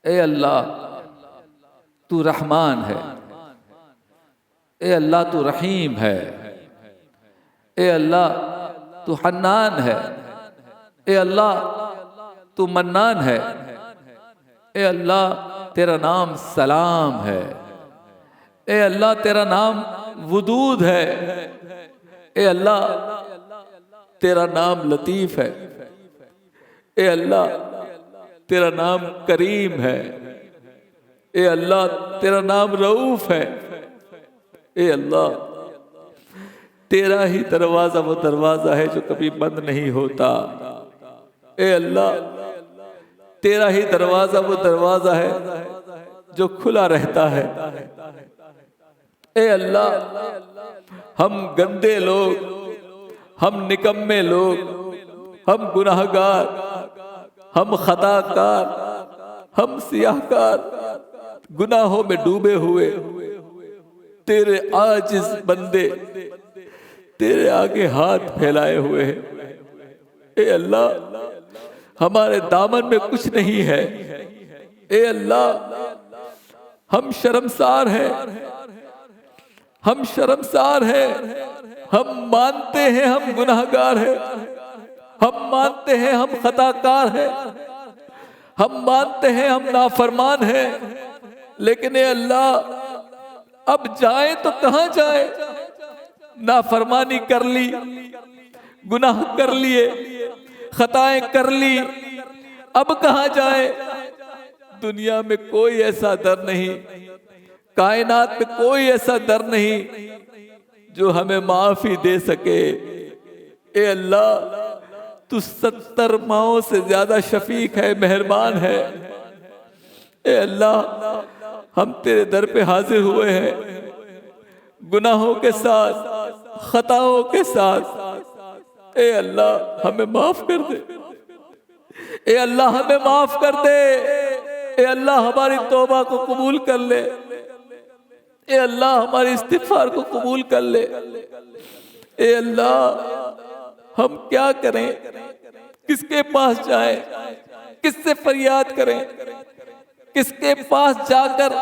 اے اللہ تو رحمان ہے، اے اللہ تو رحیم ہے، اے اللہ تو حنان ہے، اے اللہ تو منان ہے، اے اللہ تیرا نام سلام ہے، اے اللہ تیرا نام ودود ہے، اے اللہ تیرا نام لطیف ہے، اے اللہ تیرا نام کریم ہے، اے اللہ تیرا نام رؤوف ہے، اے اللہ تیرا ہی دروازہ وہ دروازہ ہے جو کبھی بند نہیں ہوتا، اے اللہ تیرا ہی دروازہ وہ دروازہ ہے جو کھلا رہتا ہے، اے اللہ ہم گندے لوگ، ہم نکمے لوگ، ہم گناہگار، ہم خطا کار، ہم سیاہ کار، گناہوں میں ڈوبے ہوئے تیرے عاجز بندے تیرے آگے ہاتھ پھیلائے ہوئے ہیں، اے اللہ ہمارے دامن میں کچھ نہیں ہے، اے اللہ ہم شرمسار ہیں، ہم شرمسار ہیں، ہم مانتے ہیں ہم گناہگار ہیں، ہم مانتے ہیں ہم خطا کار ہیں، ہم مانتے ہیں ہم نافرمان ہیں، لیکن اے اللہ اب جائیں تو کہاں جائیں؟ نافرمانی کر لی، گناہ کر لیے، خطائیں کر لی، اب کہاں جائیں؟ دنیا میں کوئی ایسا در نہیں، کائنات میں کوئی ایسا در نہیں جو ہمیں معافی دے سکے، اے اللہ تو 70 ماؤں سے زیادہ شفیق ہے، مہربان ہے، اے اللہ ہم تیرے در پہ حاضر ہوئے ہیں گناہوں کے ساتھ، خطاؤں کے ساتھ، اے اللہ ہمیں معاف کر دے، اے اللہ ہمیں معاف کر دے، اے اللہ ہماری توبہ کو قبول کر لے، اے اللہ ہماری استغفار کو قبول کر لے، اے اللہ ہم کیا کریں، کس کے پاس جائیں، کس سے فریاد کریں، کس کے پاس جا کر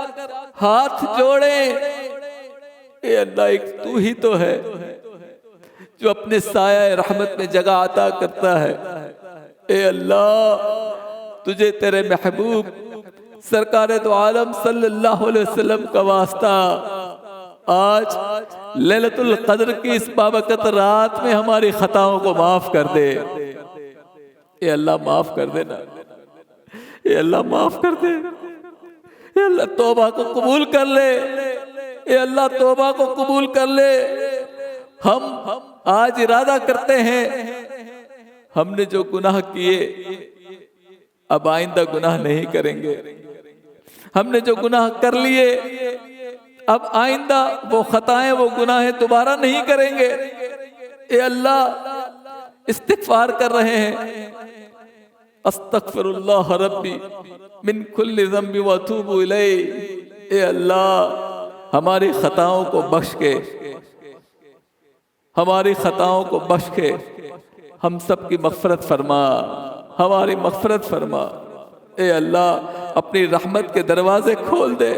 ہاتھ جوڑیں؟ اے اللہ ایک تو ہی تو ہے جو اپنے سایہ رحمت میں جگہ عطا کرتا ہے، اے اللہ تجھے تیرے محبوب سرکار دو عالم صلی اللہ علیہ وسلم کا واسطہ آج لیلۃ القدر کی اس بابرکت رات میں ہماری خطاؤں کو معاف کر دے، اے اللہ معاف کر دے نا، اے اللہ معاف کر دے، اے اللہ توبہ کو قبول کر لے، اے اللہ توبہ کو قبول کر لے۔ ہم آج ارادہ کرتے ہیں ہم نے جو گناہ کیے اب آئندہ گناہ نہیں کریں گے، ہم نے جو گناہ کر لیے اب آئندہ وہ خطائیں وہ گناہیں دوبارہ نہیں کریں گے، اے اللہ استغفار کر رہے ہیں، استغفر اللہ ربی من کل ذنب واتوب الیہ، اے اللہ ہماری خطاؤں کو بخش کے، ہماری خطاؤں کو بخش کے ہم سب کی مغفرت فرما، ہماری مغفرت فرما، اے اللہ اپنی رحمت کے دروازے کھول دے،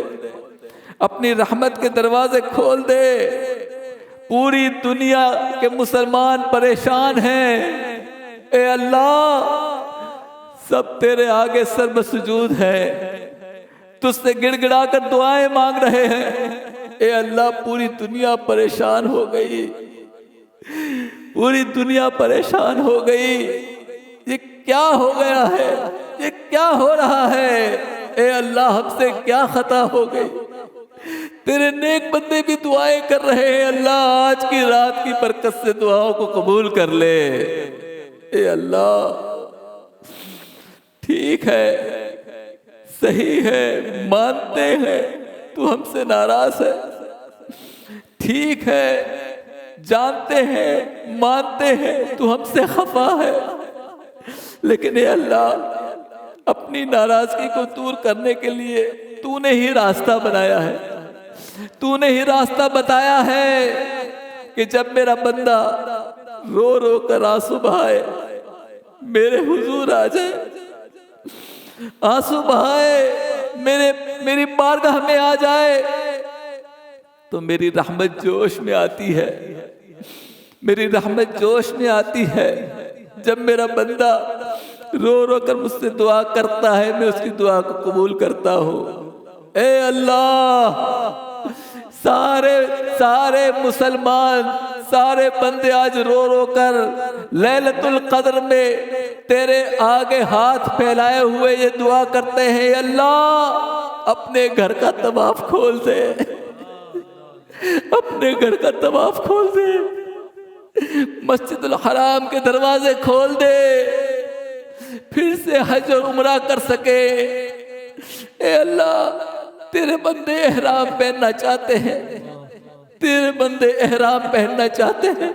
اپنی رحمت کے دروازے کھول دے۔ پوری دنیا کے مسلمان پریشان ہیں، اے اللہ سب تیرے آگے سر بسجود ہیں، تجھ سے گڑ گڑا کر دعائیں مانگ رہے ہیں، اے اللہ پوری دنیا پریشان ہو گئی، پوری دنیا پریشان ہو گئی، یہ کیا ہو گیا ہے، یہ کیا ہو رہا ہے، اے اللہ ہم سے کیا خطا ہو گئی؟ تیرے نیک بندے بھی دعائیں کر رہے ہیں، اللہ آج کی رات کی برکت سے دعاؤں کو قبول کر لے، اے اللہ ٹھیک ہے، صحیح ہے، مانتے ہیں تو ہم سے ناراض ہے، ٹھیک ہے، جانتے ہیں مانتے ہیں تو ہم سے خفا ہے، لیکن اے اللہ اپنی ناراضگی کو دور کرنے کے لیے تو نے ہی راستہ بنایا ہے، تو نے ہی راستہ بتایا ہے کہ جب میرا بندہ رو رو کر آنسو بہائے میرے حضور آ جائے، آنسو بہائے میری بارگاہ میں آ جائے تو میری رحمت جوش میں آتی ہے، میری رحمت جوش میں آتی ہے۔ جب میرا بندہ رو رو کر مجھ سے دعا کرتا ہے، میں اس کی دعا کو قبول کرتا ہوں۔ اے اللہ، سارے مسلمان، سارے بندے آج رو رو کر لیلۃ القدر میں تیرے آگے ہاتھ پھیلائے ہوئے یہ دعا کرتے ہیں، اے اللہ اپنے گھر کا طواف کھول دے، اپنے گھر کا طواف کھول دے، مسجد الحرام کے دروازے کھول دے، پھر سے حج اور عمرہ کر سکے۔ اے اللہ، تیرے بندے احرام پہننا چاہتے ہیں، تیرے بندے احرام پہننا چاہتے ہیں۔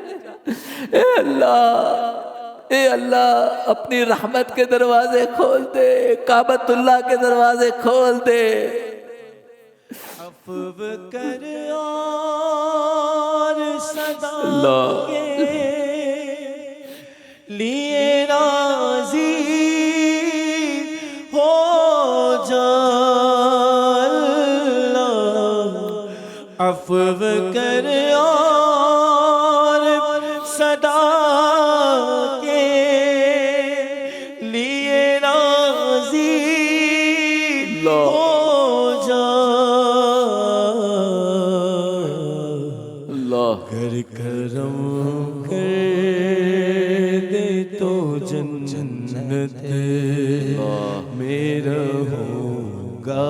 اے اللہ اپنی رحمت کے دروازے کھول دے، کعبۃ اللہ کے دروازے کھول دے۔ عفو کر اور صدا کے لیے راضی ہو جا اللہ، عفو کر اور صدا کے لیے راضی ہو جا اللہ، گر کرم کر دے تو جنت میں رہوں گا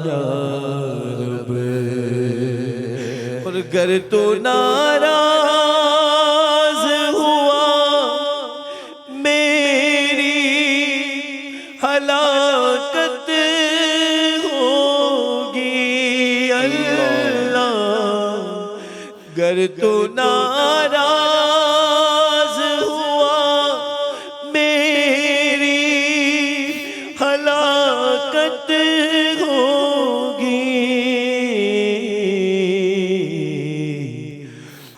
یا رب، اور گر تو ناراض ہوا میری ہلاکت ہوگی اللہ، گر تو ناراض ہوا میری ہلاکت ہوگی،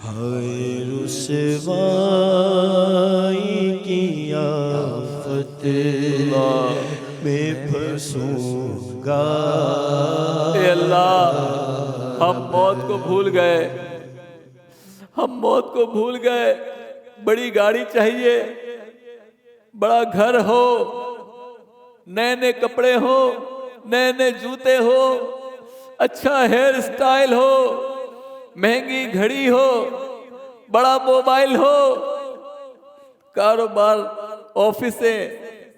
ہائے رسوائی کی آفت میں پھنسوں گا۔ اے اللہ، ہم موت کو بھول گئے، ہم موت کو بھول گئے۔ بڑی گاڑی چاہیے، بڑا گھر ہو، نئے نئے کپڑے ہو، نئے نئے جوتے ہو، اچھا ہیئر سٹائل ہو، مہنگی گھڑی ہو، بڑا موبائل ہو، کاروبار، آفسیں،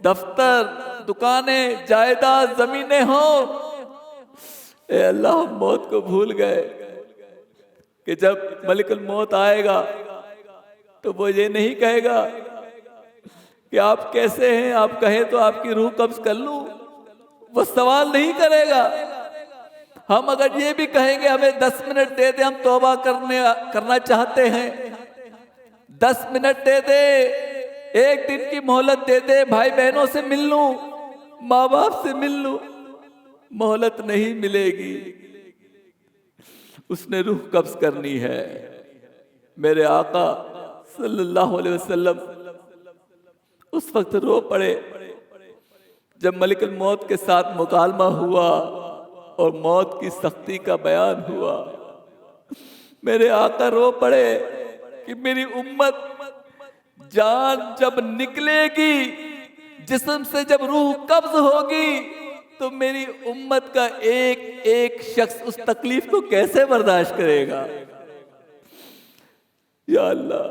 دفتر، دکانیں، جائیداد، زمینیں ہوں۔ اے اللہ، ہم موت کو بھول گئے کہ جب ملک الموت آئے گا تو وہ یہ نہیں کہے گا کہ آپ کیسے ہیں، آپ کہیں تو آپ کی روح قبض کر لوں، وہ سوال نہیں کرے گا۔ ہم اگر یہ بھی کہیں گے ہمیں 10 منٹ دے دے، ہم توبہ کرنا چاہتے ہیں، 10 منٹ دے دے، 1 دن کی مہلت دے دے، بھائی بہنوں سے مل لوں، ماں باپ سے مل لوں، مہلت نہیں ملے گی، اس نے روح قبض کرنی ہے۔ میرے آقا صلی اللہ علیہ وسلم اس وقت رو پڑے جب ملک الموت کے ساتھ مکالمہ ہوا اور موت کی سختی کا بیان ہوا۔ میرے آقا رو پڑے کہ میری امت جان جب نکلے گی، جسم سے جب روح قبض ہوگی تو میری امت کا ایک ایک شخص اس تکلیف کو کیسے برداشت کرے گا؟ یا اللہ،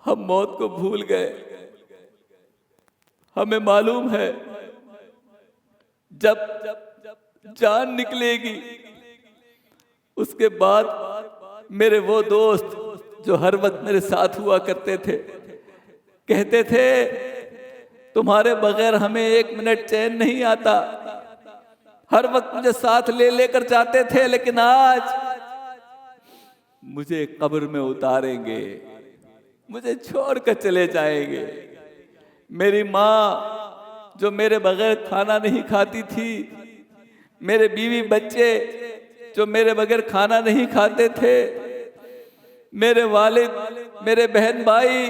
ہم موت کو بھول گئے۔ ہمیں معلوم ہے جب جان نکلے گی اس کے بعد میرے وہ دوست جو ہر وقت میرے ساتھ ہوا کرتے تھے کہتے تھے تمہارے بغیر ہمیں 1 منٹ چین نہیں آتا، ہر وقت مجھے ساتھ لے لے کر جاتے تھے، لیکن آج مجھے قبر میں اتاریں گے، مجھے چھوڑ کر چلے جائیں گے۔ میری ماں جو میرے بغیر کھانا نہیں کھاتی تھی، میرے بیوی بچے جو میرے بغیر کھانا نہیں کھاتے تھے، میرے والد، میرے بہن بھائی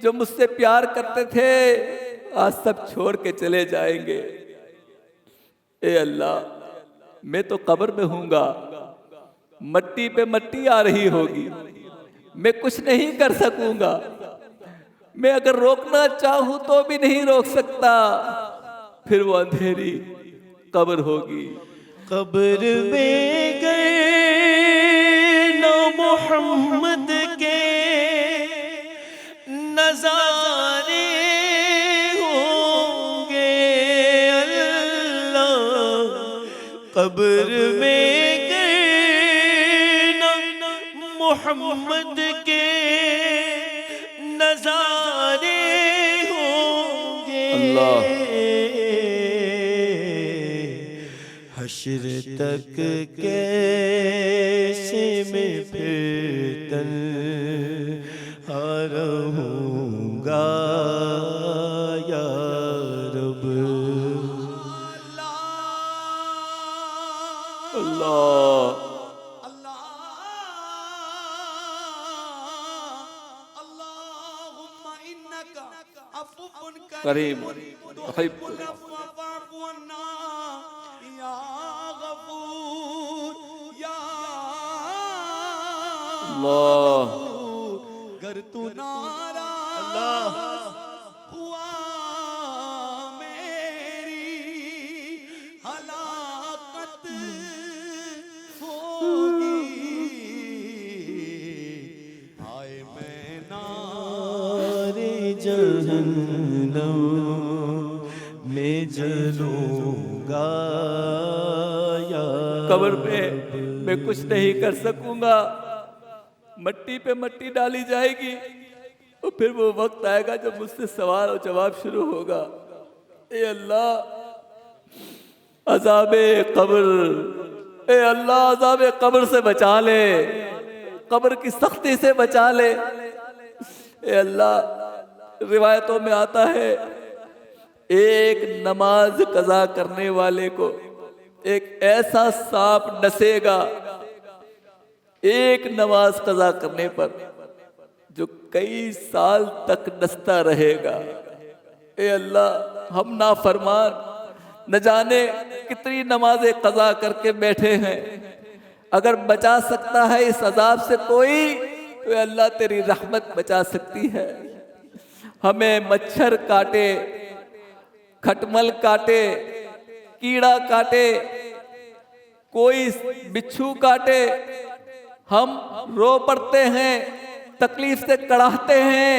جو مجھ سے پیار کرتے تھے، آج سب چھوڑ کے چلے جائیں گے۔ اے اللہ میں تو قبر میں ہوں گا، مٹی پہ مٹی آ رہی ہوگی، میں کچھ نہیں کر سکوں گا، میں اگر روکنا چاہوں تو بھی نہیں روک سکتا، پھر وہ اندھیری قبر ہوگی۔ قبر میں گئے نہ محمد کے نظارے ہوں گے اللہ، قبر میں گئے نہ محمد کے نظارے ہوں گے اللہ حشر تک کیسے میں پھر تنہا رہوں گا یا رب۔ اللہ کریم تحب اللہ گر تو ناراض ہوا میری ہلاکت ہوگی، آئے میں نار جہنم میں جلوں گا یا قبر پہ میں کچھ نہیں کر سکوں گا، مٹی پہ مٹی ڈالی جائے گی، اور پھر وہ وقت آئے گا جب مجھ سے سوال اور جواب شروع ہوگا۔ اے اللہ عذاب قبر، اے اللہ عذاب قبر سے بچا لے، قبر کی سختی سے بچا لے۔ اے اللہ روایتوں میں آتا ہے ایک نماز قضا کرنے والے کو ایک ایسا سانپ ڈسے گا ایک نماز قضا کرنے پر جو کئی سال تک ڈستا رہے گا۔ اے اللہ ہم نافرمان نہ جانے کتنی نمازیں قضا کر کے بیٹھے ہیں، اگر بچا سکتا ہے اس عذاب سے کوئی تو اے اللہ تیری رحمت بچا سکتی ہے۔ ہمیں مچھر کاٹے، کھٹمل کاٹے، کیڑا کاٹے، کوئی بچھو کاٹے، ہم رو پڑتے ہیں، تکلیف سے کڑاہتے ہیں۔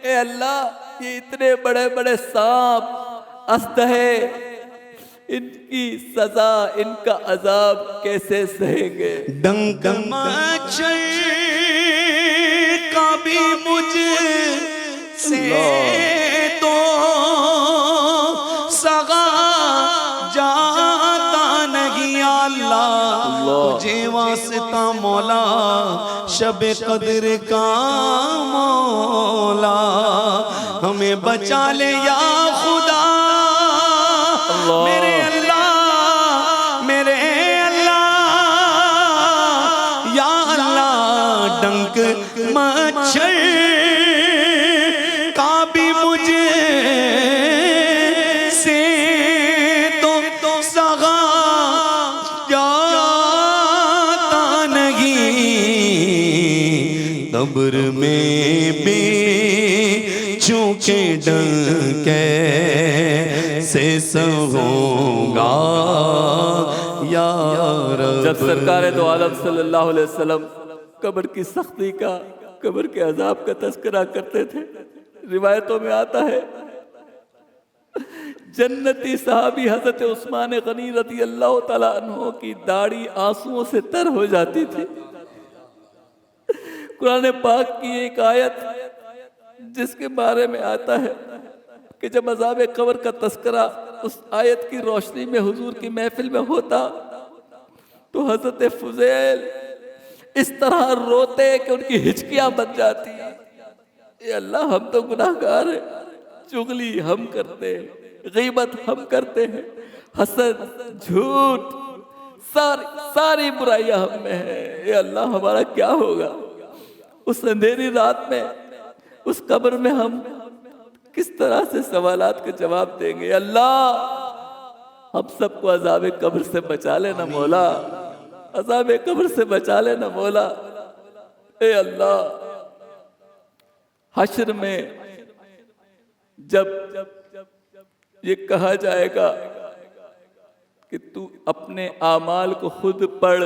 اے اللہ یہ اتنے بڑے بڑے سانپ، اسدہے، ان کی سزا، ان کا عذاب کیسے سہیں گے؟ ڈنک مچھر کا بھی مجھ سے تو سگا جاتا نہیں اللہ، تجھے واسطہ مولا شب قدر کا مولا، ہمیں بچا لے یا خدا میرے اللہ، میرے اللہ یا اللہ، ڈنک مچھر کا بھی مجھے سے تو سگا جاتا نہیں، قبر میں بھی چونکہ ڈنکے سے سہوں گا یا رب۔ جب سرکار دو عالم صلی اللہ علیہ وسلم قبر کی سختی کا، قبر کے عذاب کا تذکرہ کرتے تھے، روایتوں میں آتا ہے جنتی صحابی حضرت عثمان غنی رضی اللہ تعالیٰ عنہ کی داڑھی آنسوؤں سے تر ہو جاتی تھی۔ قرآن پاک کی ایک آیت جس کے بارے میں آتا ہے کہ جب عذاب قبر کا تذکرہ اس آیت کی روشنی میں حضور کی محفل میں ہوتا تو حضرت فضیل اس طرح روتے کہ ان کی ہچکیاں بن جاتی۔ اے اللہ ہم تو گناہگار ہیں، چغلی ہم کرتے ہیں، غیبت ہم کرتے ہیں، حسد، جھوٹ، ساری برائیاں ہم میں ہیں۔ اے اللہ ہمارا کیا ہوگا؟ اس اندھیری رات میں، اس قبر میں ہم کس طرح سے سوالات کے جواب دیں گے؟ اللہ ہم سب کو عذاب قبر سے بچا لینا مولا، عذاب قبر سے بچا لینا مولا۔ اے اللہ، حشر میں جب یہ کہا جائے گا کہ تو اپنے اعمال کو خود پڑھ،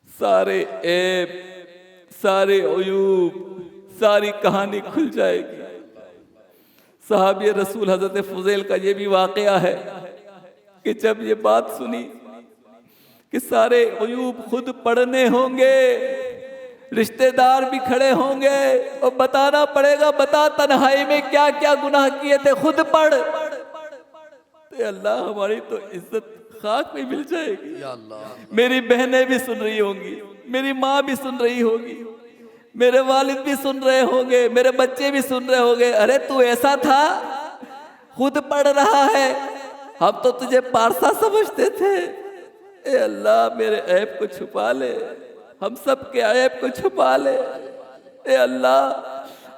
سارے عیب، سارے عیوب، ساری کہانی کھل جائے گی۔ صحابی رسول حضرت فضیل کا یہ بھی واقعہ ہے کہ جب یہ بات سنی کہ سارے عیوب خود پڑھنے ہوں گے، رشتہ دار بھی کھڑے ہوں گے اور بتانا پڑے گا، بتا تنہائی میں کیا کیا گناہ کیے تھے، خود پڑھ، اے اللہ ہماری تو عزت خاک میں مل جائے گی۔ یا اللہ، میری بہنیں بھی سن رہی ہوں گی، میری ماں بھی سن رہی ہوگی، میرے والد بھی سن رہے ہوں گے، میرے بچے بھی سن رہے ہوں گے، ارے تو ایسا تھا، خود پڑھ رہا ہے، ہم تو تجھے پارسا سمجھتے تھے۔ اے اللہ میرے عیب کو چھپا لے، ہم سب کے عیب کو چھپا لے۔ اے اللہ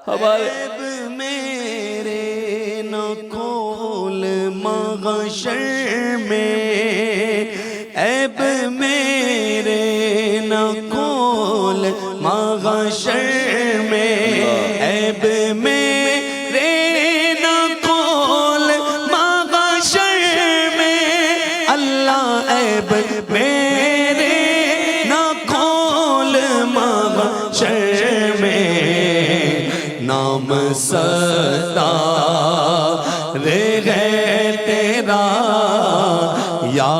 ہمارے عیب میرے نہ کھول محشر میں، عیب میرے نہ کھول محشر میں، عیب میرے نہ کھول محشر میں، اللہ عیب میرے نہ کھول محشر میں، نام ستار ہے تیرا یا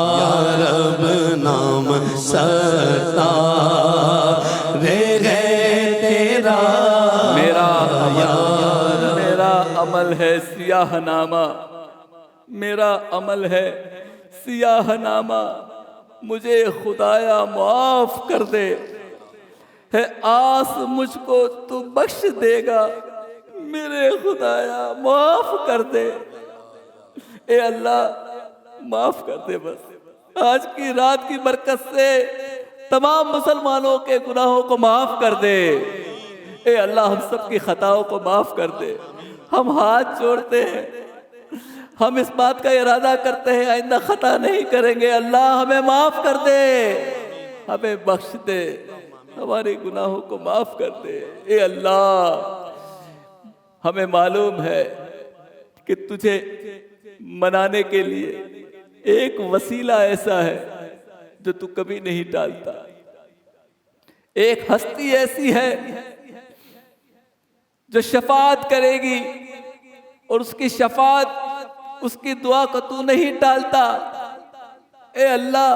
رب، نام ستار ہے تیرا میرا عمل ہے سیاہ نامہ، میرا عمل ہے سیاہ نامہ، مجھے خدایا معاف کر دے، ہے آس مجھ کو تو بخش دے گا، میرے خدایا معاف کر دے۔ اے اللہ معاف کر دے، بس آج کی رات کی برکت سے تمام مسلمانوں کے گناہوں کو معاف کر دے۔ اے اللہ ہم سب کی خطاؤں کو معاف کر دے۔ ہم ہاتھ جوڑتے ہیں، ہم اس بات کا ارادہ کرتے ہیں آئندہ خطا نہیں کریں گے، اللہ ہمیں معاف کر دے، ہمیں بخش دے، ہمارے گناہوں کو معاف کر دے۔ اے اللہ ہمیں معلوم ہے کہ تجھے منانے کے لیے ایک وسیلہ ایسا ہے جو تو کبھی نہیں ٹالتا، ایک ہستی ایسی ہے جو شفاعت کرے گی اور اس کی شفاعت، اس کی دعا کو تو نہیں ٹالتا۔ اے اللہ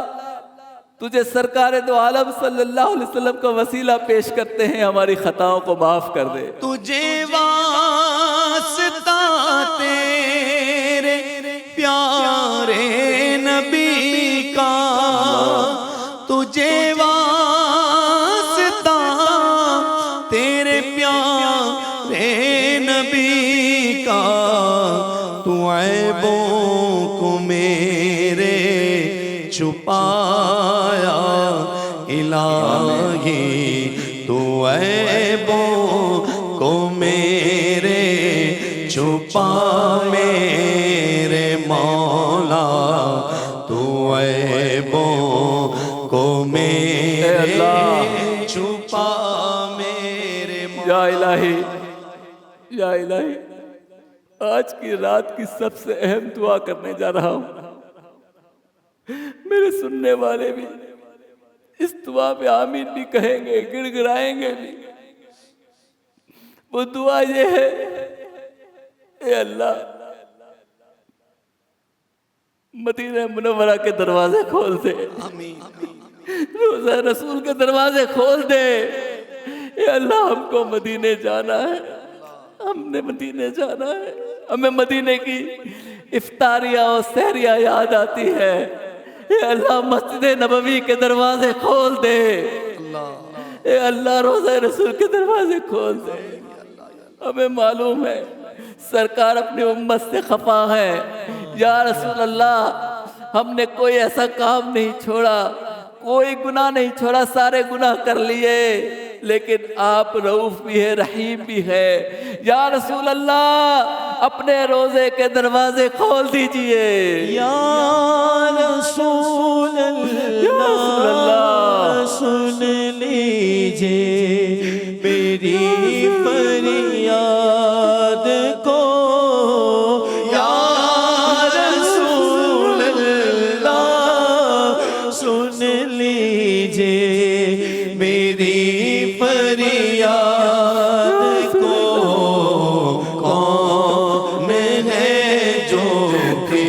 تجھے سرکار دو عالم صلی اللہ علیہ وسلم کا وسیلہ پیش کرتے ہیں، ہماری خطاؤں کو معاف کر دے۔ تجھے واسطہ تیرے پیارے نبی کا، تجھے واسطہ تیرے پیارے نبی کا، تو عیبوں کو میرے چھپایا الہی، تو عیبوں کو میرے چھپا میرے مولا، تو عیبوں کو میرے چھپا میرے مولا۔ یا الہی، یا الہی آج کی رات کی سب سے اہم دعا کرنے جا رہا ہوں، میرے سننے والے بھی اس دعا پہ آمین بھی کہیں گے، گڑ گڑائیں گے بھی۔ وہ دعا یہ ہے، اے اللہ مدینہ منورہ کے دروازے کھول دے، روضہ رسول کے دروازے کھول دے۔ اے اللہ ہم کو مدینے جانا ہے، ہم نے مدینے جانا ہے، ہمیں مدینے کی افطاریہ اور سحریہ یاد آتی ہے۔ اے اللہ مسجد نبوی کے دروازے کھول دے، اے اللہ روضہ رسول کے دروازے کھول دے۔ ہمیں معلوم ہے سرکار اپنی امت سے خفا ہے، یا رسول اللہ ہم نے کوئی ایسا کام نہیں چھوڑا، کوئی گناہ نہیں چھوڑا، سارے گناہ کر لیے، لیکن آپ رؤوف بھی ہے، رحیم بھی ہے۔ یا رسول اللہ اپنے روزے کے دروازے کھول دیجئے۔ یا رسول اللہ سن لیجئے میری فریاد کو، یا رسول اللہ سن لیجئے میری فریاد کو۔ کون ہے جو کہ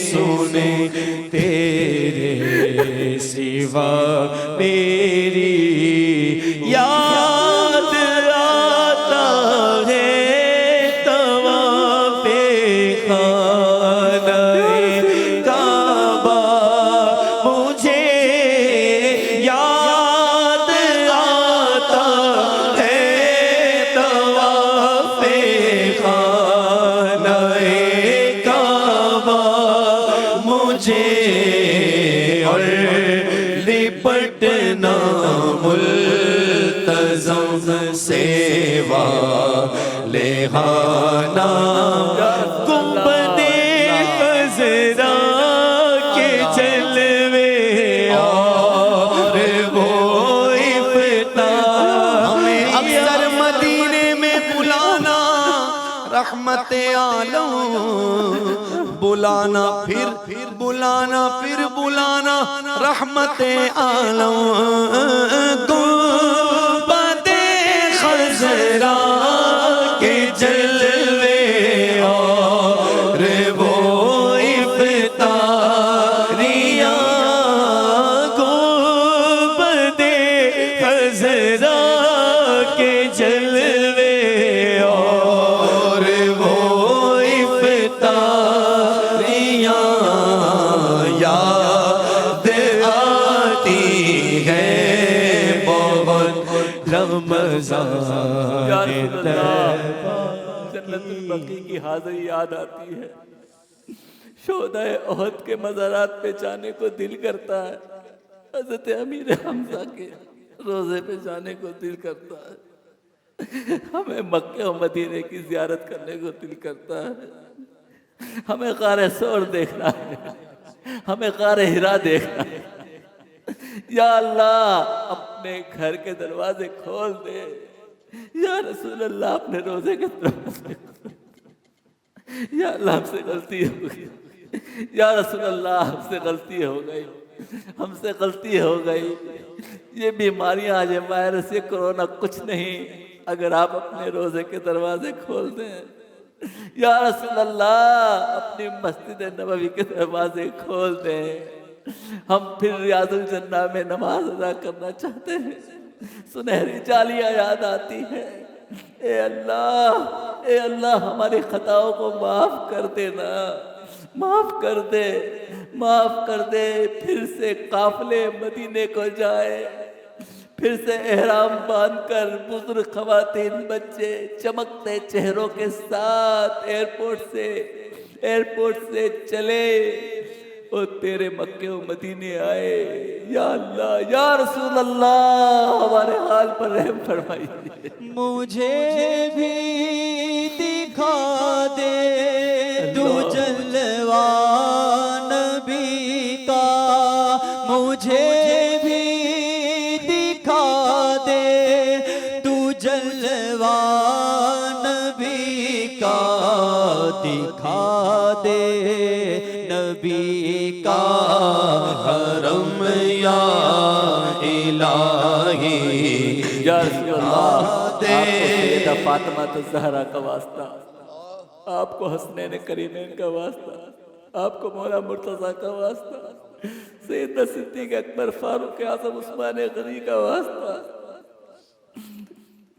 سنے تیرے سوا میری یاد آتا ہے طواف خانہ کعبہ، مجھے یاد آتا ہے طواف خانہ کعبہ، مجھے اور لپٹنا ملتزم سیوا لہانا گنبد خضرا کے جلوے اور وہ افتتاح، ہمیں اکثر مدینے میں بلانا رحمت عالم، بلانا پھر بلانا پھر بلانا رحمت عالم، گنبد خضرا کے جلوے اور وہ افتتاحیاں، گنبد خضرا کے جلوے اور وہ افتتاحیاں یاد آتی ہے بہت رمضان یا رسول اللہ جنت البقیع کی حاضری یاد آتی ہے، شہدائے احد کے مزارات پہ جانے کو دل کرتا ہے، حضرت امیر حمزہ کے روزے پہ جانے کو دل کرتا ہے، ہمیں مکہ و مدینے کی زیارت کرنے کو دل کرتا ہے، ہمیں غار ثور دیکھنا ہے، ہمیں غار حرا دیکھنا ہے۔ یا اللہ اپنے گھر کے دروازے کھول دے، یا رسول اللہ اپنے روزے کے دروازے کھول دے۔ یا اللہ ہم سے غلطی ہو گئی، یا رسول اللہ ہم سے غلطی ہو گئی، ہم سے غلطی ہو گئی، یہ بیماریاں آج وائرس یہ کرونا کچھ نہیں اگر آپ اپنے روزے کے دروازے کھول دیں۔ یا رسول اللہ اپنی مسجد نبوی کے دروازے کھول دیں، ہم پھر ریاض الجنہ میں نماز ادا کرنا چاہتے ہیں، سنہری جالیاں یاد آتی ہیں۔ اے اللہ ہماری خطاؤں کو معاف کر دینا، معاف کر دے، معاف کر دے۔ پھر سے قافلے مدینے کو جائے، پھر سے احرام باندھ کر بزرگ خواتین بچے چمکتے چہروں کے ساتھ ایئرپورٹ سے چلے اور تیرے مکے و مدینے آئے۔ یا اللہ یا رسول اللہ ہمارے حال پر رحم فرمائیے۔ مجھے بھی دکھا دے تو جلوہ نبی کا، مجھے بھی دکھا دے تو جلوہ نبی کا، دکھا دے نبی کا حرم یا الہی، یا رسول اللہ آپ کو سیدہ فاطمہ الزہرا کا واسطہ، آپ کو حسنین کریمین کا واسطہ، آپ کو مولا مرتضیٰ کا واسطہ، سیدنا صدیق اکبر فاروق اعظم عثمان غنی کا واسطہ۔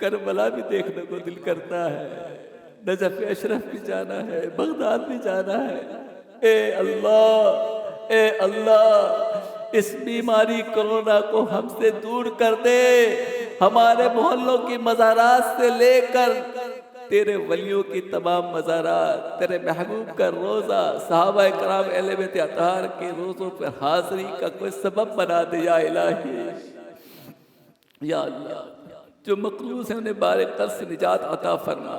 کربلا بھی دیکھنے کو دل کرتا ہے، نجف اشرف بھی جانا ہے، بغداد بھی جانا ہے۔ اے اللہ اس بیماری کرونا کو ہم سے دور کر دے، ہمارے محلوں کی مزارات سے لے کر تیرے ولیوں کی تمام مزارات، تیرے محبوب کا روزہ، صحابہ کرام اہل بیت اطہار کے روزوں پر حاضری کا کوئی سبب بنا دے یا الہی۔ یا اللہ جو مقروض ہیں انہیں بار قرض سے نجات عطا فرما،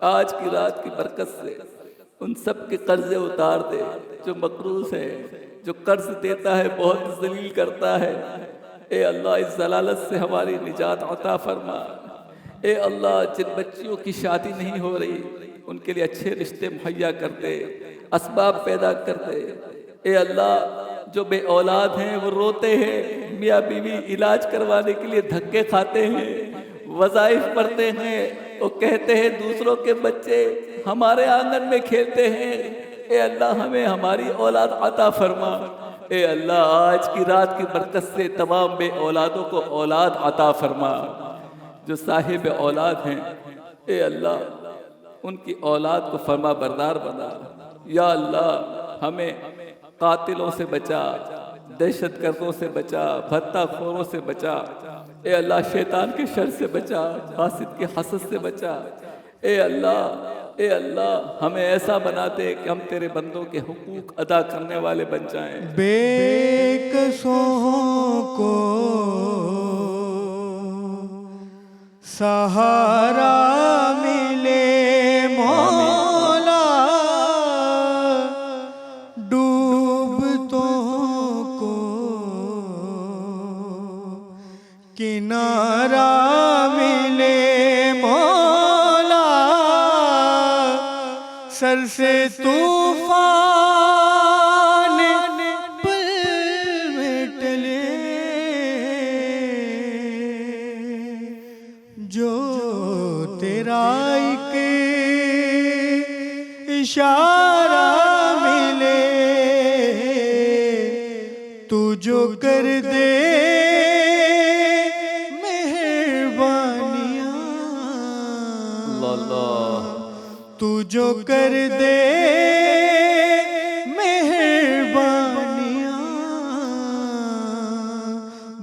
آج کی رات کی برکت سے ان سب کے قرضے اتار دے۔ جو مقروض ہے، جو قرض دیتا ہے بہت ذلیل کرتا ہے، اے اللہ اس ضلالت سے ہماری نجات عطا فرما۔ اے اللہ جن بچیوں کی شادی نہیں ہو رہی ان کے لیے اچھے رشتے مہیا کر دے، اسباب پیدا کر دے۔ اے اللہ جو بے اولاد ہیں وہ روتے ہیں، میاں بیوی علاج کروانے کے لیے دھکے کھاتے ہیں، وظائف پڑھتے ہیں، وہ کہتے ہیں دوسروں کے بچے ہمارے آنگن میں کھیلتے ہیں، اے اللہ ہمیں ہماری اولاد عطا فرما۔ اے اللہ آج کی رات کی برکت سے تمام بے اولادوں کو اولاد عطا فرما۔ جو صاحب اولاد ہیں اے اللہ ان کی اولاد کو فرما بردار بنا۔ یا اللہ ہمیں قاتلوں سے بچا، دہشت گردوں سے بچا، بھتہ خوروں سے بچا۔ اے اللہ شیطان کے شر سے بچا، حاسد کے حسد سے بچا۔ اے اللہ ہمیں ایسا بنا دے کہ ہم تیرے بندوں کے حقوق ادا کرنے والے بن جائیں۔ بے کسوں کو سہارا ملے مولا، ڈوبتوں کو کنارہ ملے مولا، سر سے طوفان پل میں ٹلے، جو تیرا ایک اشارہ ملے، تو جو کر دے مہربانیاں، اللہ تو جو کر دے مہربانیاں،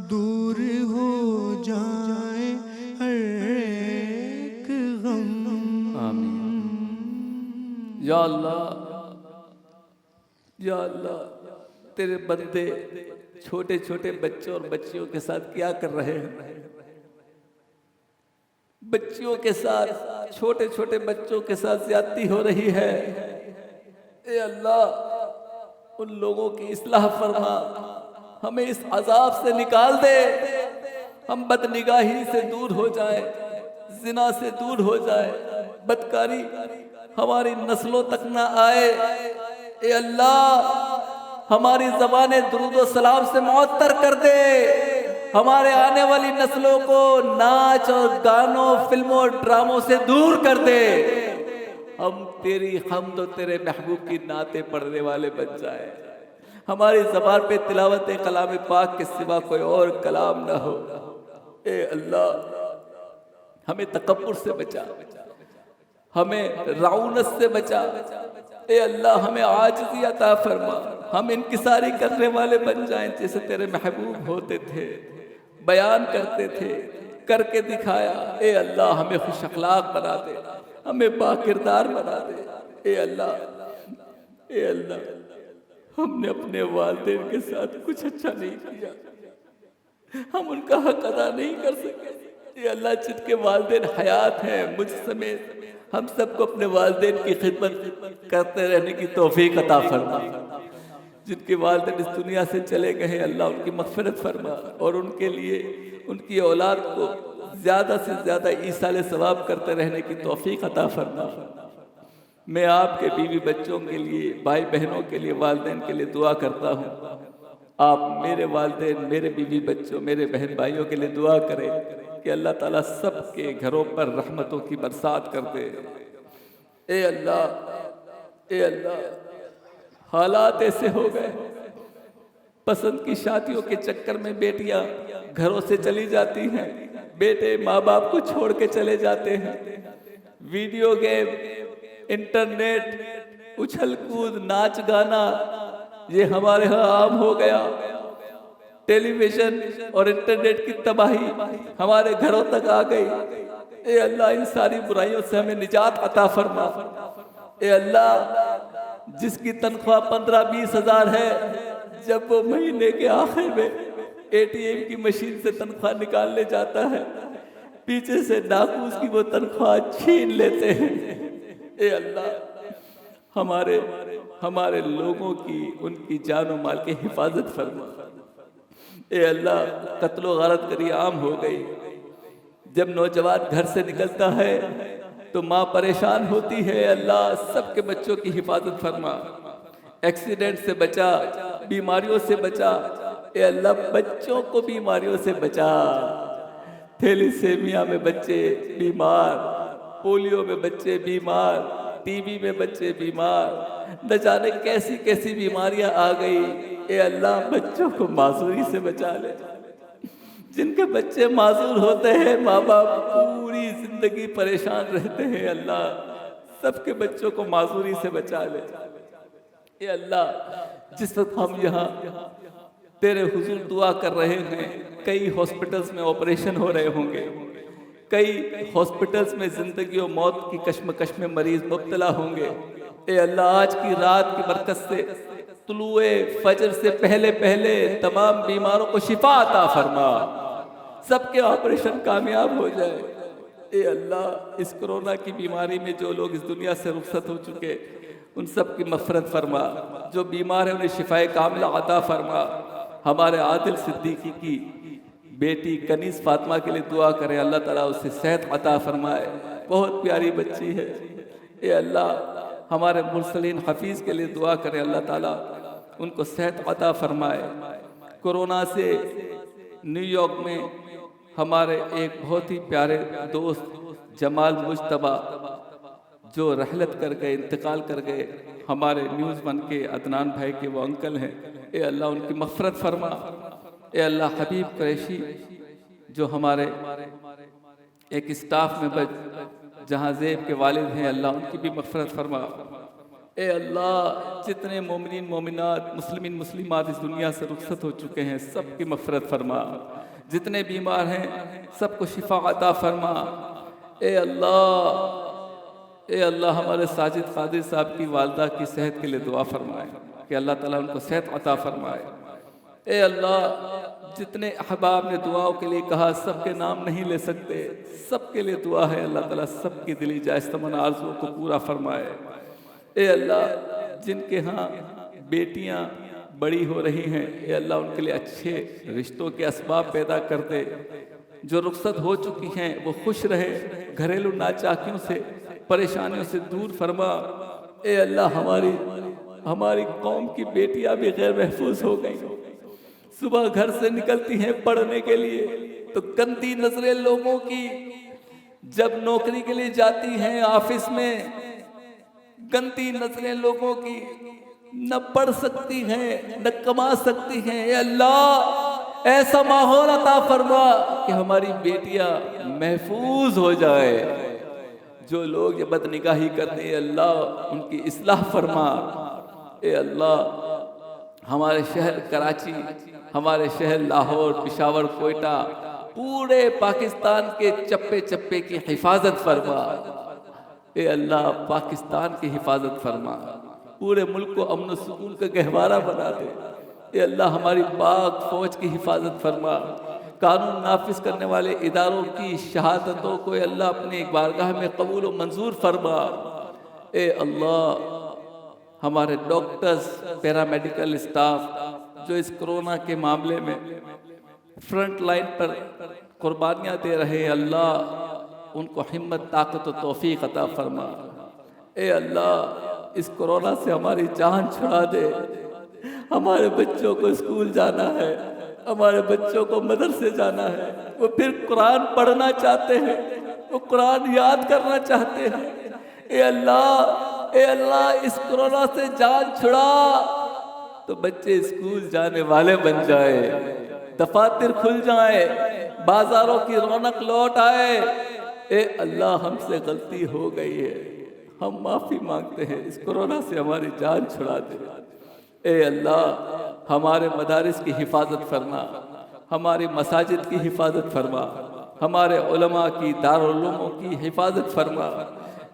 دور ہو جائے ہر ایک غم۔ آمین۔ یا اللہ تیرے بندے چھوٹے چھوٹے بچوں اور بچیوں کے ساتھ کیا کر رہے ہیں؟ بچیوں کے ساتھ، چھوٹے چھوٹے بچوں کے ساتھ زیادتی ہو رہی ہے۔ اے اللہ ان لوگوں کی اصلاح فرما، ہمیں اس عذاب سے نکال دے، ہم بدنگاہی سے دور ہو جائیں، زنا سے دور ہو جائے، بدکاری ہماری نسلوں تک نہ آئے۔ اے اللہ ہماری زبانیں درود و سلام سے معطر کر دے، ہمارے آنے والی نسلوں کو ناچ اور گانوں، فلموں اور ڈراموں سے دور کر دے، ہم تیری حمد و تیرے محبوب کی نعتیں پڑھنے والے بن جائیں، ہماری زبان پہ تلاوت کلام پاک کے سوا کوئی اور کلام نہ ہو۔ اے اللہ ہمیں تکبر سے بچا، ہمیں رعونت سے بچا۔ اے اللہ ہمیں عاجزی عطا فرما، ہم انکساری کرنے والے بن جائیں جیسے تیرے محبوب ہوتے تھے، بیان کرتے تھے، کر کے دکھایا۔ اے اللہ ہمیں خوش اخلاق بنا دے، ہمیں باکردار بنا دے۔ اے اللہ ہم نے اپنے والدین کے ساتھ کچھ اچھا نہیں کیا، ہم ان کا حق ادا نہیں کر سکے۔ اے اللہ جن کے والدین حیات ہیں، مجھ سمیت ہم سب کو اپنے والدین کی خدمت کرتے رہنے کی توفیق عطا فرما۔ جن کے والدین اس دنیا سے چلے گئے ہیں اللہ ان کی مغفرت فرما، اور ان کے لیے ان کی اولاد کو زیادہ سے زیادہ ایصال ثواب کرتے رہنے کی توفیق عطا فرما۔ میں آپ کے بیوی بچوں کے لیے، بھائی بہنوں کے لیے، والدین کے لیے دعا کرتا ہوں۔ آپ میرے والدین، میرے بیوی بچوں، میرے بہن بھائیوں کے لیے دعا کریں کہ اللہ تعالیٰ سب کے گھروں پر رحمتوں کی برسات کر دے۔ اے اللہ حالات ایسے ہو گئے، پسند کی شادیوں کے چکر میں بیٹیاں گھروں سے چلی جاتی ہیں، بیٹے ماں باپ کو چھوڑ کے چلے جاتے ہیں، ویڈیو گیم، انٹرنیٹ، اچھل کود، ناچ گانا یہ ہمارے ہاں عام ہو گیا۔ ٹیلی ویژن اور انٹرنیٹ کی تباہی ہمارے گھروں تک آ گئی۔ اے اللہ ان ساری برائیوں سے ہمیں نجات عطا فرما۔ اے اللہ جس کی تنخواہ 15-20 ہزار ہے، جب وہ مہینے کے آخر میں ATM کی مشین سے تنخواہ نکالنے جاتا ہے، پیچھے سے ڈاکو اس کی وہ تنخواہ چھین لیتے ہیں۔ اے اللہ ہمارے لوگوں کی، ان کی جان و مال کی حفاظت فرما۔ اے اللہ قتل و غارت گری عام ہو گئی، جب نوجوان گھر سے نکلتا ہے تو ماں پریشان ہوتی ہے۔ اللہ سب کے بچوں کی حفاظت فرما، ایکسیڈنٹ سے بچا، بیماریوں سے بچا۔ اے اللہ بچوں کو بیماریوں سے بچا، تھیلیسیمیا میں بچے بیمار، پولیو میں بچے بیمار، TB میں بچے بیمار، نہ جانے کیسی کیسی بیماریاں آ گئی۔ اے اللہ بچوں کو معذوری سے بچا لے۔ جن کے بچے معذور ہوتے ہیں ماں باپ پوری زندگی پریشان رہتے ہیں۔ اللہ سب کے بچوں کو معذوری سے بچا لے۔ اے اللہ جس وقت ہم یہاں تیرے حضور دعا کر رہے ہیں، کئی ہاسپٹلز میں آپریشن ہو رہے ہوں گے، کئی ہاسپٹلز میں زندگی و موت کی کشمکش میں مریض مبتلا ہوں گے۔ اے اللہ آج کی رات کی برکت سے طلوع فجر سے پہلے تمام بیماروں کو شفا عطا فرما، سب کے آپریشن کامیاب ہو جائے۔ اے اللہ اس کرونا کی بیماری میں جو لوگ اس دنیا سے رخصت ہو چکے ان سب کی مغفرت فرما، جو بیمار ہیں انہیں شفائے کاملہ عطا فرما۔ ہمارے عادل صدیقی کی بیٹی کنیز فاطمہ کے لیے دعا کریں، اللہ تعالیٰ اسے صحت عطا فرمائے، بہت پیاری بچی ہے۔ اے اللہ ہمارے مرسلین حفیظ کے لیے دعا کریں، اللہ تعالیٰ ان کو صحت عطا فرمائے۔ کورونا سے نیو یارک میں ہمارے ایک بہت ہی پیارے دوست جمال مجتبیٰ جو رحلت کر گئے، انتقال کر گئے، ہمارے نیوز ون کے عدنان بھائی کے وہ انکل ہیں۔ اے اللہ ان کی مغفرت فرما۔ اے اللہ حبیب قریشی جو ہمارے ایک اسٹاف میں جہاں زیب کے والد ہیں، اللہ ان کی بھی مغفرت فرما۔ اے اللہ جتنے مومنین مومنات مسلمین مسلمات اس دنیا سے رخصت ہو چکے ہیں سب کی مغفرت فرما، جتنے بیمار ہیں سب کو شفا عطا فرما۔ اے اللہ ہمارے ساجد قادری صاحب کی والدہ کی صحت کے لیے دعا فرمائے کہ اللہ تعالیٰ ان کو صحت عطا فرمائے۔ اے اللہ جتنے احباب نے دعاؤں کے لیے کہا سب کے نام نہیں لے سکتے، سب کے لیے دعا ہے اللہ تعالیٰ سب کی دلی جائز تمنا آرزوؤں کو پورا فرمائے۔ اے اللہ جن کے ہاں بیٹیاں بڑی ہو رہی ہیں، اے اللہ ان کے لیے اچھے رشتوں کے اسباب پیدا کر دے، جو رخصت ہو چکی ہیں وہ خوش رہے، گھریلو ناچاکیوں سے پریشانیوں سے دور فرما۔ اے اللہ ہماری قوم کی بیٹیاں بھی غیر محفوظ ہو گئیں، صبح گھر سے نکلتی ہیں پڑھنے کے لیے تو گندی نظریں لوگوں کی، جب نوکری کے لیے جاتی ہیں آفس میں گندی نظریں لوگوں کی، نہ پڑھ سکتی ہیں نہ کما سکتی ہیں۔ اے اللہ ایسا ماحول عطا فرما کہ ہماری بیٹیاں محفوظ ہو جائے، جو لوگ یہ بد نگاہی کرتے ہیں اللہ ان کی اصلاح فرما۔ اے اللہ ہمارے شہر کراچی، ہمارے شہر لاہور، پشاور، کوئٹہ، پورے پاکستان کے چپے چپے کی حفاظت فرما۔ اے اللہ پاکستان کی حفاظت فرما، پورے ملک کو امن و سکون کا گہوارہ بنا دے۔ اے اللہ ہماری پاک فوج کی حفاظت فرما، قانون نافذ کرنے والے اداروں کی شہادتوں کو اے اللہ اپنے بارگاہ میں قبول و منظور فرما۔ اے اللہ ہمارے ڈاکٹرز، پیرامیڈیکل اسٹاف جو اس کرونا کے معاملے میں فرنٹ لائن پر قربانیاں دے رہے ہیں، اللہ ان کو ہمت، طاقت و توفیق عطا فرما۔ اے اللہ اس کرونا سے ہماری جان چھڑا دے۔ ہمارے بچوں کو اسکول جانا ہے، ہمارے بچوں کو مدرسے جانا ہے، وہ پھر قرآن پڑھنا چاہتے ہیں، وہ قرآن یاد کرنا چاہتے ہیں۔ اے اللہ اس کرونا سے جان چھڑا تو بچے اسکول جانے والے بن جائے، دفاتر کھل جائیں، بازاروں کی رونق لوٹ آئے۔ اے اللہ ہم سے غلطی ہو گئی ہے، ہم معافی مانگتے ہیں، اس کرونا سے ہماری جان چھڑا دے۔ اے اللہ ہمارے مدارس کی حفاظت فرما، ہماری مساجد کی حفاظت فرما، ہمارے علماء کی، دارالعلوموں کی حفاظت فرما۔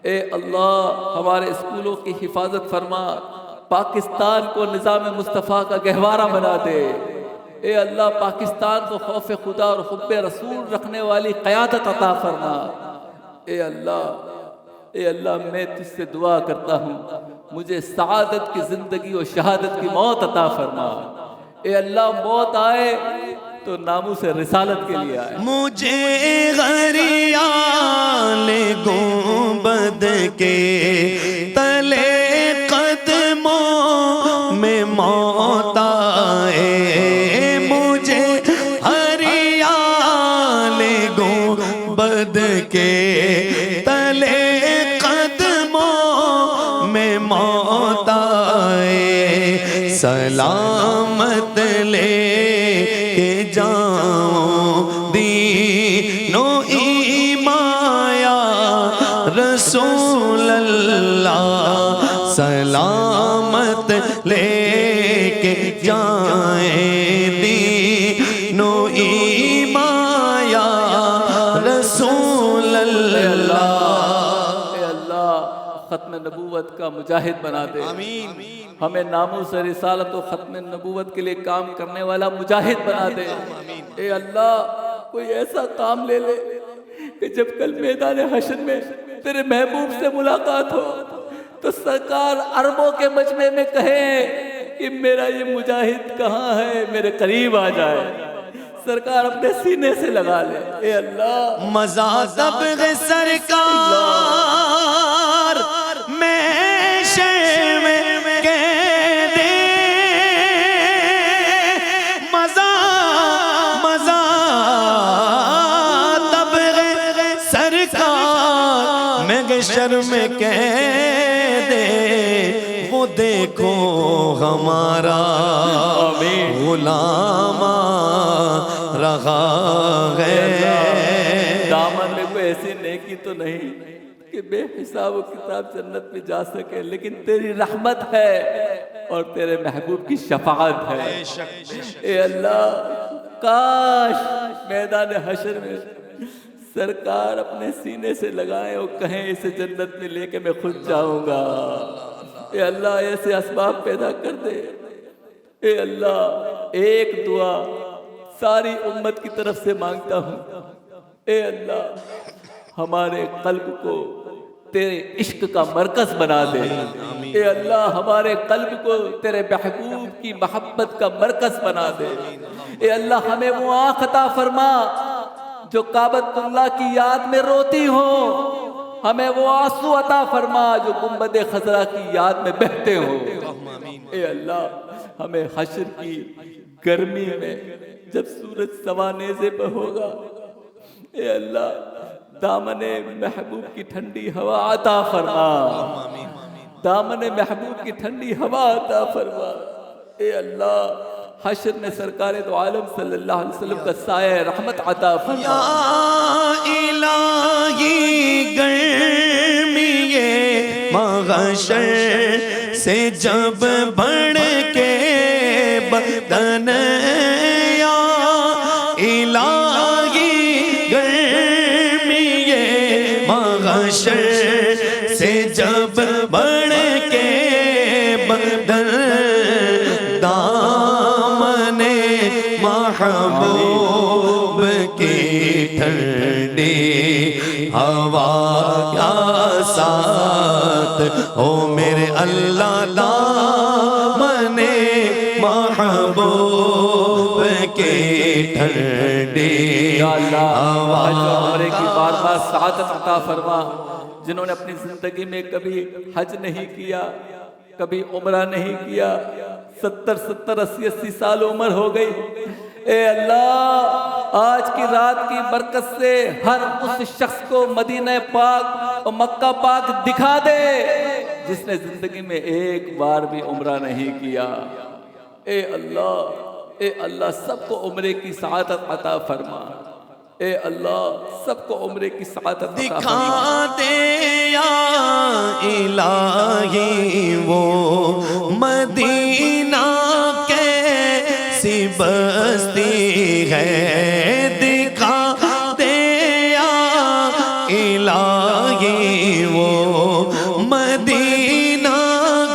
اے اللہ ہمارے اسکولوں کی حفاظت فرما، پاکستان کو نظام مصطفیٰ کا گہوارہ بنا دے۔ اے اللہ پاکستان کو خوف خدا اور حب رسول رکھنے والی قیادت عطا فرما۔ اے اللہ میں تجھ سے دعا کرتا ہوں مجھے سعادت کی زندگی اور شہادت کی موت عطا فرما۔ اے اللہ موت آئے تو ناموس رسالت کے لیے آئے۔ مجھے غریال گنبد کے تلے قدموں میں موت آئے، مجھے غریال گنبد کے تلے قدموں میں موت آئے، سلامت لے کے جاؤں دین و ایمان یا رسول اللہ، سلامت لے کے جائیں دین و ایمان یا رسول اللہ۔ اے اللہ ختم نبوت کا مجاہد بنا دے، آمین۔ ہمیں ناموس رسالت و ختم نبوت کے لیے کام کرنے والا مجاہد بنا دے۔ اے اللہ کوئی ایسا کام لے لے کہ جب کل میدان حشر میں تیرے محبوب سے ملاقات ہو تو سرکار عربوں کے مجمع میں کہے کہ میرا یہ مجاہد کہاں ہے، میرے قریب آ جائے، سرکار اپنے سینے سے لگا لے۔ اے اللہ مزہ تبغ سرکار میں شے میں کہہ دے، مزہ تبغ سرکار میں گشر میں کہہ دے، وہ دیکھو ہمارا غلام رہا ہے۔ دامن میں کوئی ایسی نیکی تو نہیں کہ بے حساب و کتاب جنت میں جا سکے، لیکن تیری رحمت ہے اور تیرے محبوب کی شفاعت ہے۔ اے اللہ کاش میدان حشر میں سرکار اپنے سینے سے لگائیں اور کہیں اسے جنت میں لے کے میں خود جاؤں گا۔ اے اللہ ایسے اسباب پیدا کر دے۔ اے اللہ ایک دعا ساری امت کی طرف سے مانگتا ہوں، اے اللہ ہمارے قلب کو تیرے عشق کا مرکز بنا دے۔ اے اللہ ہمارے قلب کو تیرے محبوب کی محبت کا مرکز بنا دے۔ اے اللہ ہمیں وہ آنکھ عطا فرما جو کعبۃ اللہ کی یاد میں روتی ہو، ہمیں وہ آنسو عطا فرما جو گنبد خضرا کی یاد میں بہتے ہوں۔ اے اللہ ہمیں حشر کی گرمی میں جب سورج سوانیزے پہ ہوگا، اے اللہ دامن محبوب کی ٹھنڈی ہوا عطا فرما، دامن محبوب کی ٹھنڈی ہوا عطا فرما۔ اے اللہ حشر میں سرکار دو عالم صلی اللہ علیہ وسلم کا سایہ رحمت عطا فرما۔ یا الہی گرمی محشر سے جب بڑھ کے بدن، یا الہی گرمی محشر سے جب بڑھ کے بدن، دامن محبوب کی ٹھنڈی ہوا کا ساتھ ہو میرے اللہ، دامن محبوب کی ٹھنڈی ہوا۔ عمرے کی بار بار سعادت عطا فرما، جنہوں نے اپنی زندگی میں کبھی حج نہیں کیا، کبھی عمرہ نہیں کیا، 70 80 سال عمر ہو گئی، اے اللہ آج کی رات کی برکت سے ہر اس شخص کو مدینہ پاک اور مکہ پاک دکھا دے جس نے زندگی میں ایک بار بھی عمرہ نہیں کیا۔ اے اللہ سب کو عمرے کی سعادت عطا فرما۔ اے اللہ سب کو عمرے کی سعادت عطا فرما۔ دکھا دے یا الہی وہ مدینہ کیسی بستی ہے، دکھا دے یا الہی وہ مدینہ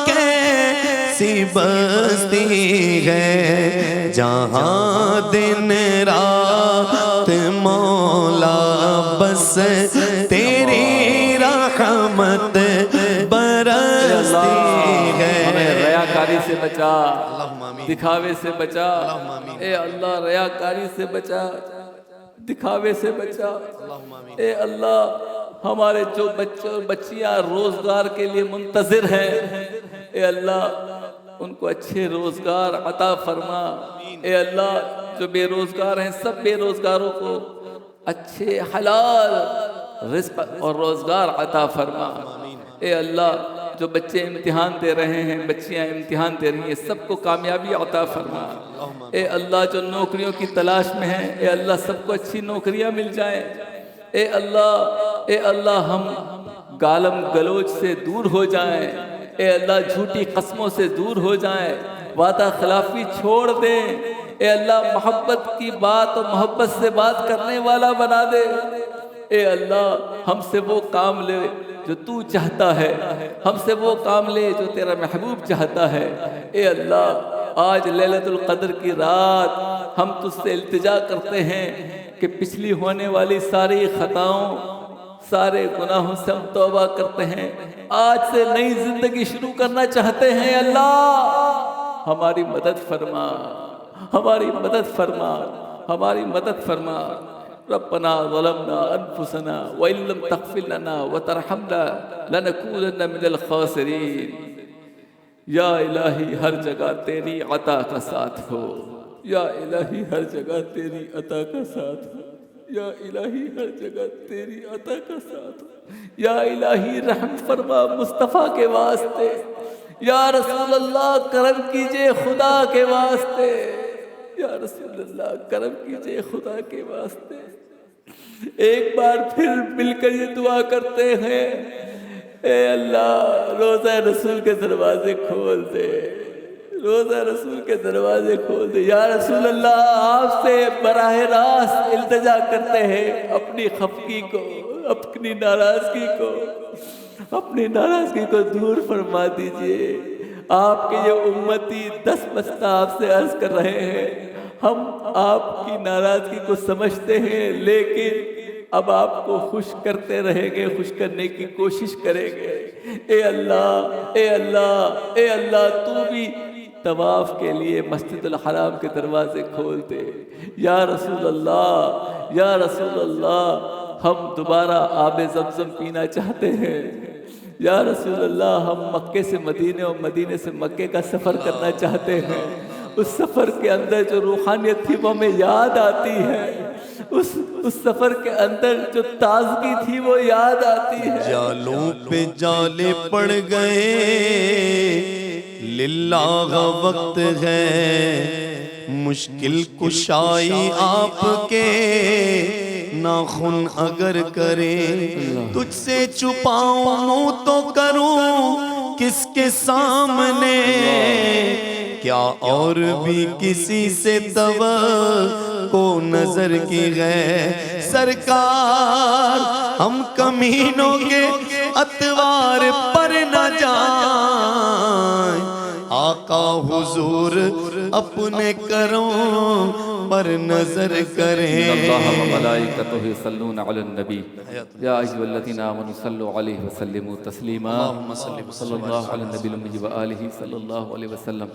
کیسی بستی بستی ہے، جہاں دن رات مولا بس تیری رحمت برستی ہے۔ ہمیں ریاکاری سے بچا، دکھاوے سے بچا، اے اللہ ریاکاری سے بچا، دکھاوے سے بچا، اے اللہ ہمارے جو بچے اور بچیاں روزگار کے لیے منتظر ہیں، اے اللہ ان کو اچھے روزگار عطا فرما، اے اللہ جو بے روزگار ہیں سب بے روزگاروں کو اچھے حلال رزق اور روزگار عطا فرما، اے اللہ جو بچے امتحان دے رہے ہیں، بچیاں امتحان دے رہی ہیں، سب کو کامیابی عطا فرما، اے اللہ جو نوکریوں کی تلاش میں ہیں، اے اللہ سب کو اچھی نوکریاں مل جائیں، اے اللہ ہم گالم گلوچ سے دور ہو جائیں، اے اللہ جھوٹی قسموں سے دور ہو جائیں، وعدہ خلافی چھوڑ دیں، اے اللہ محبت کی بات اور محبت سے بات کرنے والا بنا دے، اے اللہ ہم سے وہ کام لے جو تو چاہتا ہے، ہم سے وہ کام لے جو تیرا محبوب چاہتا ہے، اے اللہ آج لیلۃ القدر کی رات ہم تجھ سے التجا کرتے ہیں کہ پچھلی ہونے والی ساری خطاؤں سارے گناہوں سے ہم توبہ کرتے ہیں، آج سے نئی زندگی شروع کرنا چاہتے ہیں، اللہ ہماری مدد فرما، ہماری مدد فرما، ہماری مدد فرما، ربنا ظلمنا انفسنا وان لم تغفر لنا وترحمنا لنكونن من الخاسرین۔ یا الہی ہر جگہ تیری عطا کا ساتھ ہو، یا الہی ہر جگہ تیری عطا کا ساتھ ہو، یا الہی ہر جگہ تیری عطا کا ساتھ ہو، یا الہی رحم فرما مصطفیٰ کے واسطے، یا رسول اللہ کرم کیجئے خدا کے واسطے، یا رسول اللہ کرم کیجئے خدا کے واسطے۔ ایک بار پھر مل کر یہ دعا کرتے ہیں، اے اللہ روزہ رسول کے دروازے کھول دے، روزہ رسول کے دروازے کھول دے، یا رسول اللہ آپ سے براہ راست التجا کرتے ہیں، اپنی خفگی کو، اپنی ناراضگی کو دور فرما دیجئے۔ آپ کے یہ امتی دس بستہ آپ سے عرض کر رہے ہیں، ہم آپ کی ناراضگی کو سمجھتے ہیں، لیکن اب آپ کو خوش کرتے رہیں گے، خوش کرنے کی کوشش کریں گے۔ اے اللہ اے اللہ اے اللہ تو بھی طواف کے لیے مسجد الحرام کے دروازے کھول دے، یا رسول اللہ یا رسول اللہ ہم دوبارہ آب زمزم پینا چاہتے ہیں، یا رسول اللہ ہم مکے سے مدینے اور مدینے سے مکے کا سفر کرنا چاہتے ہیں، اس سفر کے اندر جو روحانیت تھی وہ ہمیں یاد آتی ہے، اس سفر کے اندر جو تازگی تھی وہ یاد آتی ہے۔ جالوں پہ جالے پڑ گئے، للہ وقت ہے، مشکل کشائی آپ کے ناخن اگر کرے، تجھ سے چھپاؤں منہ تو کروں کس کے سامنے، کیا اور بھی کسی سے توقع نظر کی ہے، سرکار ہم کمینوں کے اتوار پر نہ جائیں، آقا حضور اپنے کروں پر نظر کریں۔ اللہ و ملائکتہ یصلون علی النبی یا ایھا الذین آمنوا صلوا علیہ وسلموا تسلیما، صلی اللہ علی النبی الأمی وآلہ صلی اللہ علیہ وسلم۔